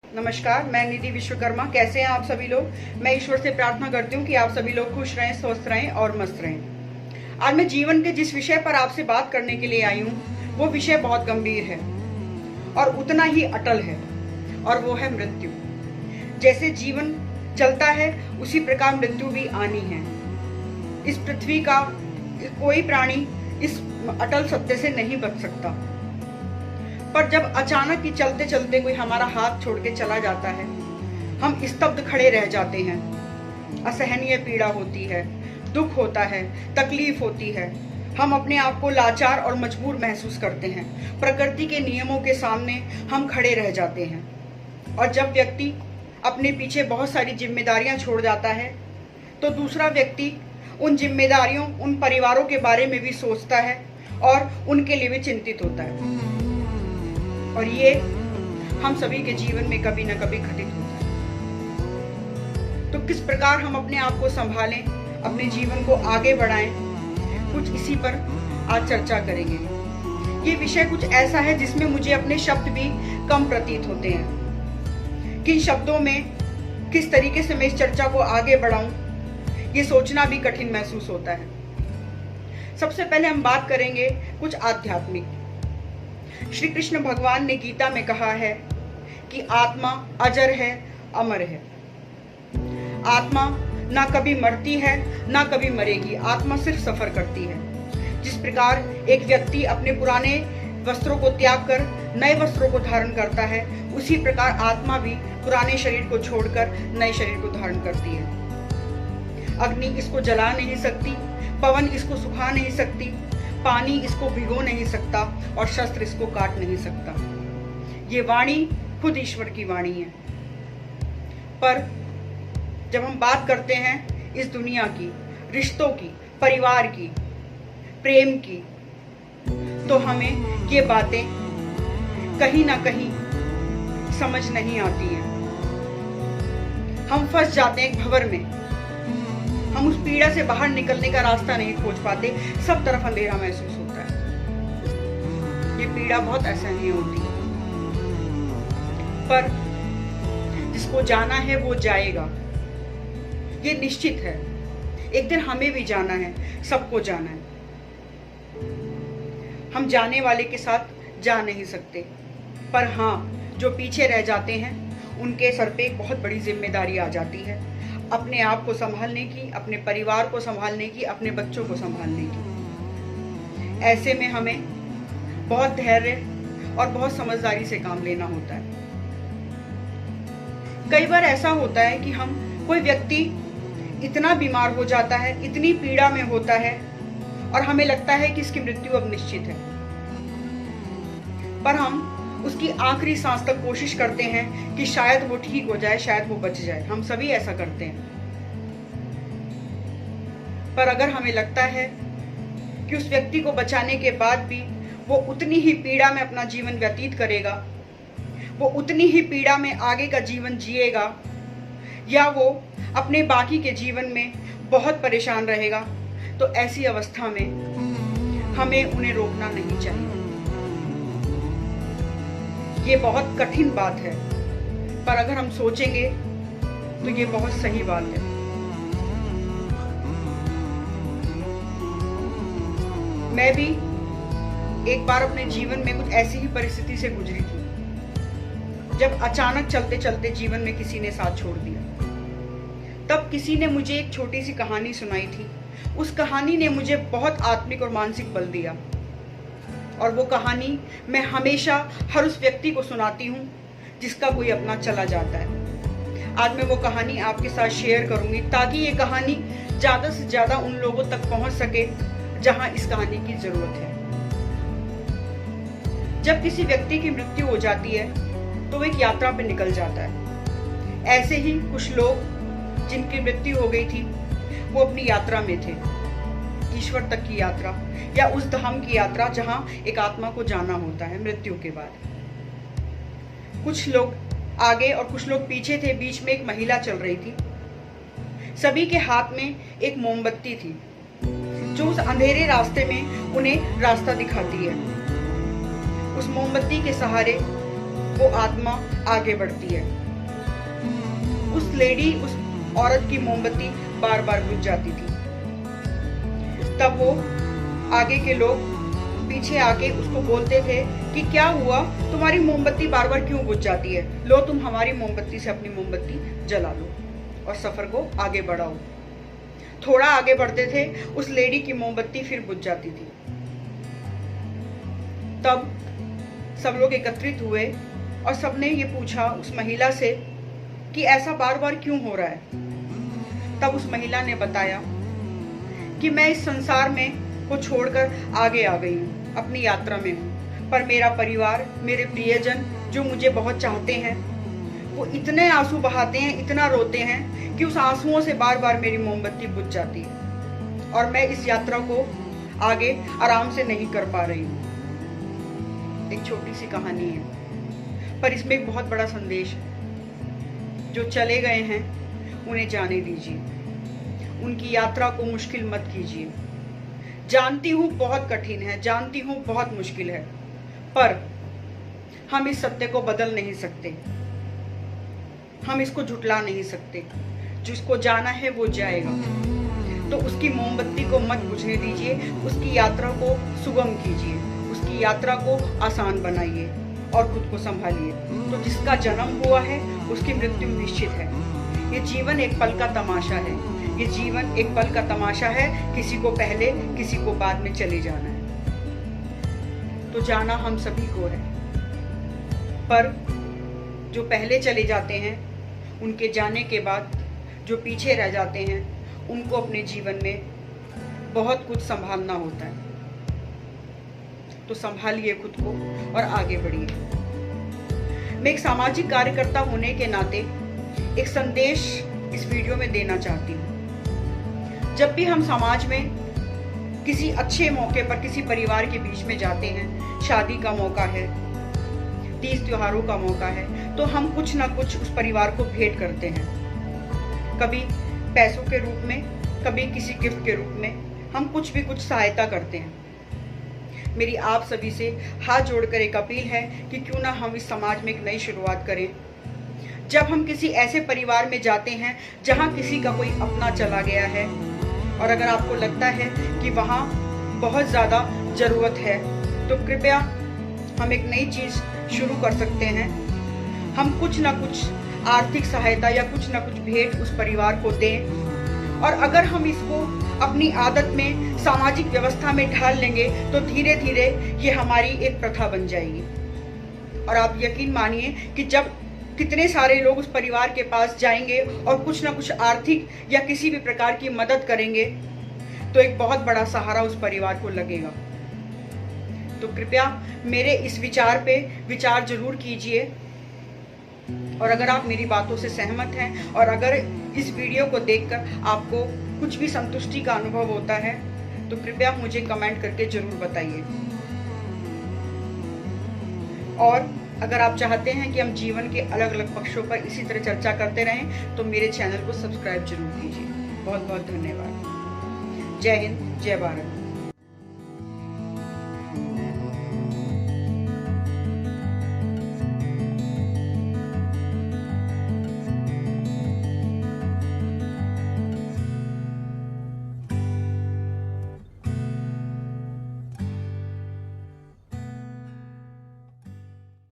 नमस्कार, मैं निधि विश्वकर्मा। कैसे हैं आप सभी लोग? मैं ईश्वर से प्रार्थना करती हूँ कि आप सभी लोग खुश रहें, स्वस्थ रहें और मस्त रहें। आज मैं जीवन के जिस विषय पर आपसे बात करने के लिए आई हूँ वो विषय बहुत गंभीर है और उतना ही अटल है, और वो है मृत्यु। जैसे जीवन चलता है उसी प्रकार मृत्यु भी आनी है। इस पृथ्वी का कोई प्राणी इस अटल सत्य से नहीं बच सकता। पर जब अचानक ही चलते चलते कोई हमारा हाथ छोड़ के चला जाता है, हम स्तब्ध खड़े रह जाते हैं। असहनीय पीड़ा होती है, दुख होता है, तकलीफ होती है। हम अपने आप को लाचार और मजबूर महसूस करते हैं। प्रकृति के नियमों के सामने हम खड़े रह जाते हैं। और जब व्यक्ति अपने पीछे बहुत सारी जिम्मेदारियां छोड़ जाता है तो दूसरा व्यक्ति उन जिम्मेदारियों, उन परिवारों के बारे में भी सोचता है और उनके लिए भी चिंतित होता है। और ये हम सभी के जीवन में कभी न कभी घटित होता है। तो किस प्रकार हम अपने आप को संभालें, अपने जीवन को आगे बढ़ाएं, कुछ इसी पर आज चर्चा करेंगे। ये विषय कुछ ऐसा है जिसमें मुझे अपने शब्द भी कम प्रतीत होते हैं। किन शब्दों में किस तरीके से मैं इस चर्चा को आगे बढ़ाऊं, ये सोचना भी कठिन महसूस होता है। सबसे पहले हम बात करेंगे कुछ आध्यात्मिक। श्री कृष्ण भगवान ने गीता में कहा है कि आत्मा अजर है, अमर है। आत्मा ना कभी मरती है ना कभी मरेगी। आत्मा सिर्फ सफर करती है। जिस प्रकार एक व्यक्ति अपने पुराने वस्त्रों को त्याग कर नए वस्त्रों को धारण करता है, उसी प्रकार आत्मा भी पुराने शरीर को छोड़कर नए शरीर को धारण करती है। अग्नि इसको जला नहीं सकती, पवन इसको सुखा नहीं सकती, पानी इसको भिगो नहीं सकता और शस्त्र इसको काट नहीं सकता। ये वाणी खुद ईश्वर की वाणी है। पर जब हम बात करते हैं इस दुनिया की, रिश्तों की, परिवार की, प्रेम की, तो हमें ये बातें कहीं ना कहीं समझ नहीं आती हैं। हम फंस जाते हैं एक भंवर में। हम उस पीड़ा से बाहर निकलने का रास्ता नहीं खोज पाते। सब तरफ अंधेरा महसूस होता है। ये पीड़ा बहुत असहनीय होती है, पर जिसको जाना है वो जाएगा, ये निश्चित है। एक दिन हमें भी जाना है, सबको जाना है। हम जाने वाले के साथ जा नहीं सकते, पर हाँ, जो पीछे रह जाते हैं उनके सर पे एक बहुत बड़ी जिम्मेदारी आ जाती है, अपने आप को संभालने की, अपने परिवार को संभालने की, अपने बच्चों को संभालने की। ऐसे में हमें बहुत धैर्य और बहुत समझदारी से काम लेना होता है। कई बार ऐसा होता है कि कोई व्यक्ति इतना बीमार हो जाता है, इतनी पीड़ा में होता है और हमें लगता है कि इसकी मृत्यु अब निश्चित है। पर हम उसकी आखिरी सांस तक कोशिश करते हैं कि शायद वो ठीक हो जाए, शायद वो बच जाए। हम सभी ऐसा करते हैं। पर अगर हमें लगता है कि उस व्यक्ति को बचाने के बाद भी वो उतनी ही पीड़ा में अपना जीवन व्यतीत करेगा, वो उतनी ही पीड़ा में आगे का जीवन जिएगा, या वो अपने बाकी के जीवन में बहुत परेशान रहेगा, तो ऐसी अवस्था में हमें उन्हें रोकना नहीं चाहिए। ये बहुत कठिन बात है, पर अगर हम सोचेंगे तो ये बहुत सही बात है। मैं भी एक बार अपने जीवन में कुछ ऐसी ही परिस्थिति से गुजरी थी, जब अचानक चलते चलते जीवन में किसी ने साथ छोड़ दिया। तब किसी ने मुझे एक छोटी सी कहानी सुनाई थी। उस कहानी ने मुझे बहुत आत्मिक और मानसिक बल दिया, और वो कहानी मैं हमेशा हर उस व्यक्ति को सुनाती हूँ जिसका कोई अपना चला जाता है। आज मैं वो कहानी आपके साथ शेयर करूंगी, ताकि ये कहानी ज्यादा से ज्यादा उन लोगों तक पहुंच सके जहां इस कहानी की जरूरत है। जब किसी व्यक्ति की मृत्यु हो जाती है तो वो एक यात्रा पे निकल जाता है। ऐसे ही कुछ लोग जिनकी मृत्यु हो गई थी, वो अपनी यात्रा में थे, ईश्वर तक की यात्रा, या उस धाम की यात्रा जहां एक आत्मा को जाना होता है मृत्यु के बाद। कुछ लोग आगे और कुछ लोग पीछे थे। बीच में एक महिला चल रही थी। सभी के हाथ में एक मोमबत्ती थी, जो उस अंधेरे रास्ते में उन्हें रास्ता दिखाती है। उस मोमबत्ती के सहारे वो आत्मा आगे बढ़ती है। उस लेडी, उस औरत की मोमबत्ती बार बार बुझ जाती थी। तब वो आगे के लोग पीछे आके उसको बोलते थे कि क्या हुआ, तुम्हारी मोमबत्ती बार बार क्यों बुझ जाती है, लो तुम हमारी मोमबत्ती से अपनी मोमबत्ती जला लो और सफर को आगे बढ़ाओ। थोड़ा आगे बढ़ते थे, उस लेडी की मोमबत्ती फिर बुझ जाती थी। तब सब लोग एकत्रित हुए और सबने ये पूछा उस महिला से कि ऐसा बार बार क्यों हो रहा है। तब उस महिला ने बताया कि मैं इस संसार में को छोड़कर आगे आ गई हूँ, अपनी यात्रा में हूँ, पर मेरा परिवार, मेरे प्रियजन जो मुझे बहुत चाहते हैं, वो इतने आंसू बहाते हैं, इतना रोते हैं कि उस आंसुओं से बार बार मेरी मोमबत्ती बुझ जाती है और मैं इस यात्रा को आगे आराम से नहीं कर पा रही हूँ। एक छोटी सी कहानी है, पर इसमें एक बहुत बड़ा संदेश है। जो चले गए हैं उन्हें जाने दीजिए, उनकी यात्रा को मुश्किल मत कीजिए। जानती हूँ बहुत कठिन है, जानती हूँ बहुत मुश्किल है, पर हम इस सत्य को बदल नहीं सकते, हम इसको झुटला नहीं सकते। जिसको जाना है वो जाएगा, तो उसकी मोमबत्ती को मत बुझने दीजिए, उसकी यात्रा को सुगम कीजिए, उसकी यात्रा को आसान बनाइए और खुद को संभालिए। तो जिसका जन्म हुआ है उसकी मृत्यु निश्चित है। ये जीवन एक पल का तमाशा है, ये जीवन एक पल का तमाशा है। किसी को पहले, किसी को बाद में चले जाना है। तो जाना हम सभी को है, पर जो पहले चले जाते हैं, उनके जाने के बाद जो पीछे रह जाते हैं, उनको अपने जीवन में बहुत कुछ संभालना होता है। तो संभालिए खुद को और आगे बढ़िए। मैं एक सामाजिक कार्यकर्ता होने के नाते एक संदेश इस वीडियो में देना चाहती हूँ। जब भी हम समाज में किसी अच्छे मौके पर किसी परिवार के बीच में जाते हैं, शादी का मौका है, तीज त्योहारों का मौका है, तो हम कुछ ना कुछ उस परिवार को भेंट करते हैं। कभी पैसों के रूप में, कभी किसी गिफ्ट के रूप में हम कुछ भी कुछ सहायता करते हैं। मेरी आप सभी से हाथ जोड़कर एक अपील है कि क्यों ना हम इस समाज में एक नई शुरुआत करें। जब हम किसी ऐसे परिवार में जाते हैं जहां किसी का कोई अपना चला गया है, और अगर आपको लगता है कि वहां बहुत ज़्यादा ज़रूरत है, तो कृपया हम एक नई चीज़ शुरू कर सकते हैं। हम कुछ ना कुछ आर्थिक सहायता या कुछ ना कुछ भेंट उस परिवार को दें, और अगर हम इसको अपनी आदत में, सामाजिक व्यवस्था में ढाल लेंगे तो धीरे धीरे ये हमारी एक प्रथा बन जाएगी। और आप यकीन मानिए कि जब कितने सारे लोग उस परिवार के पास जाएंगे और कुछ ना कुछ आर्थिक या किसी भी प्रकार की मदद करेंगे, तो एक बहुत बड़ा सहारा उस परिवार को लगेगा। तो कृपया मेरे इस विचार पे विचार जरूर कीजिए, और अगर आप मेरी बातों से सहमत हैं और अगर इस वीडियो को देखकर आपको कुछ भी संतुष्टि का अनुभव होता है, तो कृपया मुझे कमेंट करके जरूर बताइए। और अगर आप चाहते हैं कि हम जीवन के अलग अलग पक्षों पर इसी तरह चर्चा करते रहें, तो मेरे चैनल को सब्सक्राइब जरूर कीजिए। बहुत बहुत धन्यवाद। जय हिंद, जय भारत।